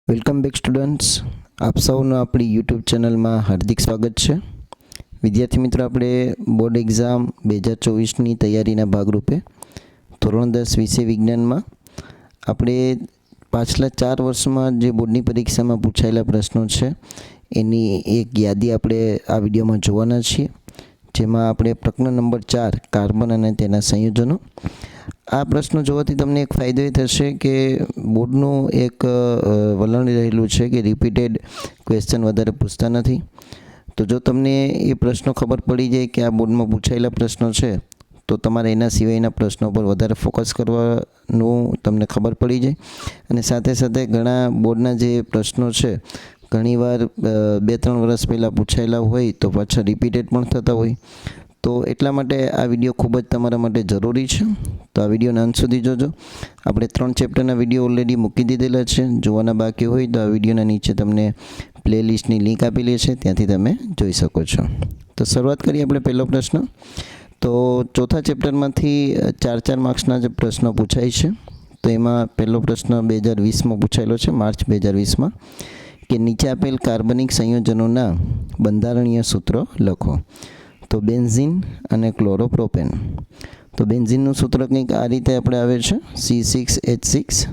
Welcome back students, આપ સૌનું આપણી યુટ્યુબ ચેનલમાં હાર્દિક સ્વાગત છે. વિદ્યાર્થી મિત્રો, આપણે બોર્ડ એક્ઝામ 2024ની તૈયારીના ભાગરૂપે ધોરણ 10 વિષય વિજ્ઞાનમાં આપણે પાછલા 4 વર્ષમાં જે બોર્ડની પરીક્ષામાં પૂછાયેલા પ્રશ્નો છે એની એક યાદી આપણે આ વિડીયોમાં જોવાના છીએ, જેમાં આપણે પ્રકરણ નંબર 4 કાર્બન અને તેના સંયોજનો. આ પ્રશ્નો જોવાથી તમને એક ફાયદો એ થશે કે બોર્ડનું એક વલણ રહેલું છે કે રિપીટેડ ક્વેશ્ચન વધારે પૂછતા નથી. તો જો તમને એ પ્રશ્નો ખબર પડી જાય કે આ બોર્ડમાં પૂછાયેલા પ્રશ્નો છે, તો તમારે એના સિવાયના પ્રશ્નો પર વધારે ફોકસ કરવાનું તમને ખબર પડી જાય. અને સાથે સાથે ઘણા બોર્ડના જે પ્રશ્નો છે ઘણીવાર 2-3 વર્ષ પહેલાં પૂછાયેલા હોય તો પાછા રિપીટેડ પણ થતા હોય. તો એટલા માટે આ વિડીયો ખૂબ જ તમારા માટે જરૂરી છે. તો આ વિડીયોના અંત સુધી જોજો. આપણે 3 ચેપ્ટરના વિડીયો ઓલરેડી મૂકી દીધેલા છે. જોવાના બાકી હોય તો આ વિડીયોના નીચે તમને પ્લેલિસ્ટની લિંક આપેલી છે, ત્યાંથી તમે જોઈ શકો છો. તો શરૂઆત કરીએ આપણે પહેલો પ્રશ્ન. તો ચોથા ચેપ્ટરમાંથી 4 માર્ક્સના જે પ્રશ્નો પૂછાય છે, તો એમાં પહેલો પ્રશ્ન 2020માં પૂછાયેલો છે, માર્ચ 2020માં, કે નીચે આપેલ કાર્બનિક સંયોજનોના બંધારણીય સૂત્રો લખો. તો બેન્ઝીન અને ક્લોરોપ્રોપેન. તો બેન્ઝીનનું સૂત્ર કંઈક આ રીતે આપણે આવે છે, C6H6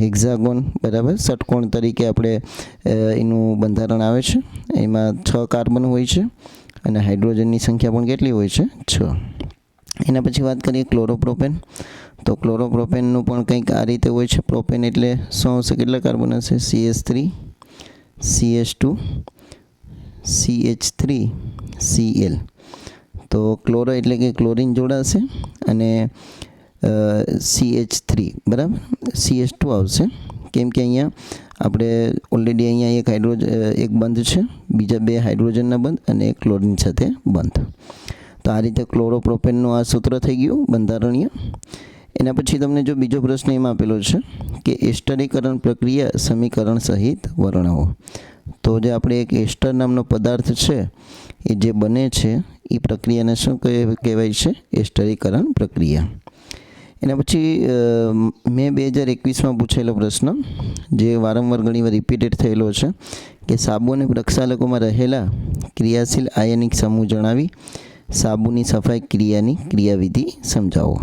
હેક્ઝાગોન, બરાબર, ષટકોણ તરીકે આપણે એનું બંધારણ આવે છે. એમાં 6 કાર્બન હોય છે અને હાઇડ્રોજનની સંખ્યા પણ કેટલી હોય છે? 6. એના પછી વાત કરીએ ક્લોરોપ્રોપેન. તો ક્લોરોપ્રોપેનનું પણ કંઈક આ રીતે હોય છે. પ્રોપેન એટલે શું હશે? કેટલા કાર્બન હશે? CH3 CH2 CH3 Cl. તો ક્લોરો એટલે કે ક્લોરીન જોડાશે અને CH3, બરાબર, CH2 આવશે, કેમ કે અહીંયા આપણે ઓલરેડી અહીંયા એક બંધ છે, બીજા 2 હાઇડ્રોજનના બંધ અને એક ક્લોરીન સાથે બંધ. તો આ રીતે ક્લોરોપ્રોપેનનું આ સૂત્ર થઈ ગયું બંધારણીય. એના પછી તમને જો બીજો પ્રશ્ન એમાં આપેલો છે કે એસ્ટરીકરણ પ્રક્રિયા સમીકરણ સહિત વર્ણવો. તો જે આપણે એક એસ્ટર નામનો પદાર્થ છે એ જે બને છે એ પ્રક્રિયાને શું કહેવાય છે? એસ્ટરીકરણ પ્રક્રિયા. એના પછી મે 2021માં પૂછાયેલો પ્રશ્ન, જે વારંવાર ઘણીવાર રિપીટેડ થયેલો છે, કે સાબુ અને પ્રક્ષાલકોમાં રહેલા ક્રિયાશીલ આયનિક સમૂહ જણાવી સાબુની સફાઈ ક્રિયાની ક્રિયાવિધિ સમજાવો.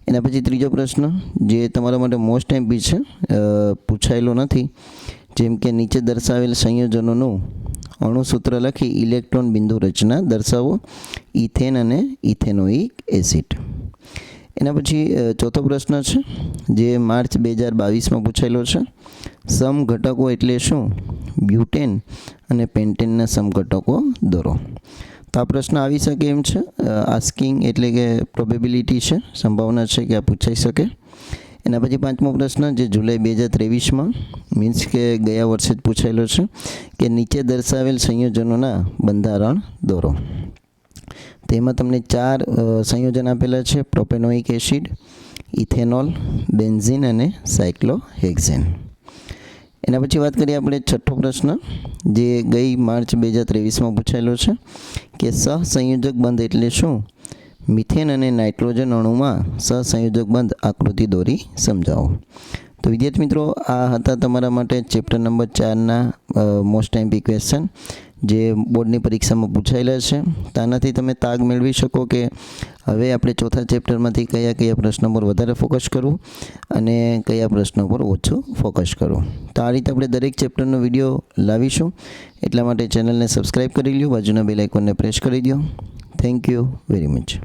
એના પછી ત્રીજો પ્રશ્ન, જે તમારા માટે મોસ્ટ એમ્પી છે, પૂછાયેલો નથી, જેમ કે નીચે દર્શાવેલ સંયોજનોનું અણુસૂત્ર લખી ઇલેક્ટ્રોન બિંદુ રચના દર્શાવો, ઇથેન અને ઇથેનોઇક એસિડ. એના પછી ચોથો પ્રશ્ન છે, જે માર્ચ 2022માં પૂછાયેલો છે, સમઘટકો એટલે શું? બ્યુટેન અને પેન્ટેનના સમઘટકો દોરો. તો આ પ્રશ્ન આવી શકે એમ છે. આસ્કિંગ એટલે કે પ્રોબેબિલિટી છે, સંભાવના છે કે આ પૂછાઈ શકે. એના પછી 5મો પ્રશ્ન, જે જુલાઈ 2023માં, મીન્સ કે ગયા વર્ષે જ પૂછાયેલો છે, કે નીચે દર્શાવેલ સંયોજનોના બંધારણ દોરો. તેમાં તમને 4 સંયોજન આપેલા છે: પ્રોપેનોઇક એસિડ, ઇથેનોલ, બેન્ઝીન અને સાયક્લોહેક્સેન. એના પછી વાત કરીએ આપણે 6થો પ્રશ્ન, જે ગઈ માર્ચ 2023માં પૂછાયેલો છે, કે સહસંયોજક બંધ એટલે શું? મિથેન અને નાઇટ્રોજન અણુમાં સહસંયોજક બંધ આકૃતિ દોરી સમજાવો. તો વિદ્યાર્થી મિત્રો, આ હતા તમારા માટે ચેપ્ટર નંબર 4ના મોસ્ટ એમ્પી ક્વેશ્ચન, જે બોર્ડની પરીક્ષામાં પૂછાયેલા છે. તેનાથી તમે તાગ મેળવી શકો કે હવે આપણે ચોથા ચેપ્ટરમાંથી કયા પ્રશ્નો પર વધારે ફોકસ કરવું અને કયા પ્રશ્નો પર ઓછું ફોકસ કરવું. તો આ રીતે આપણે દરેક ચેપ્ટરનો વિડીયો લાવીશું. એટલા માટે ચેનલને સબસ્ક્રાઈબ કરી લો, બાજુના બેલ આઇકોનને પ્રેસ કરી દો. Thank you very much.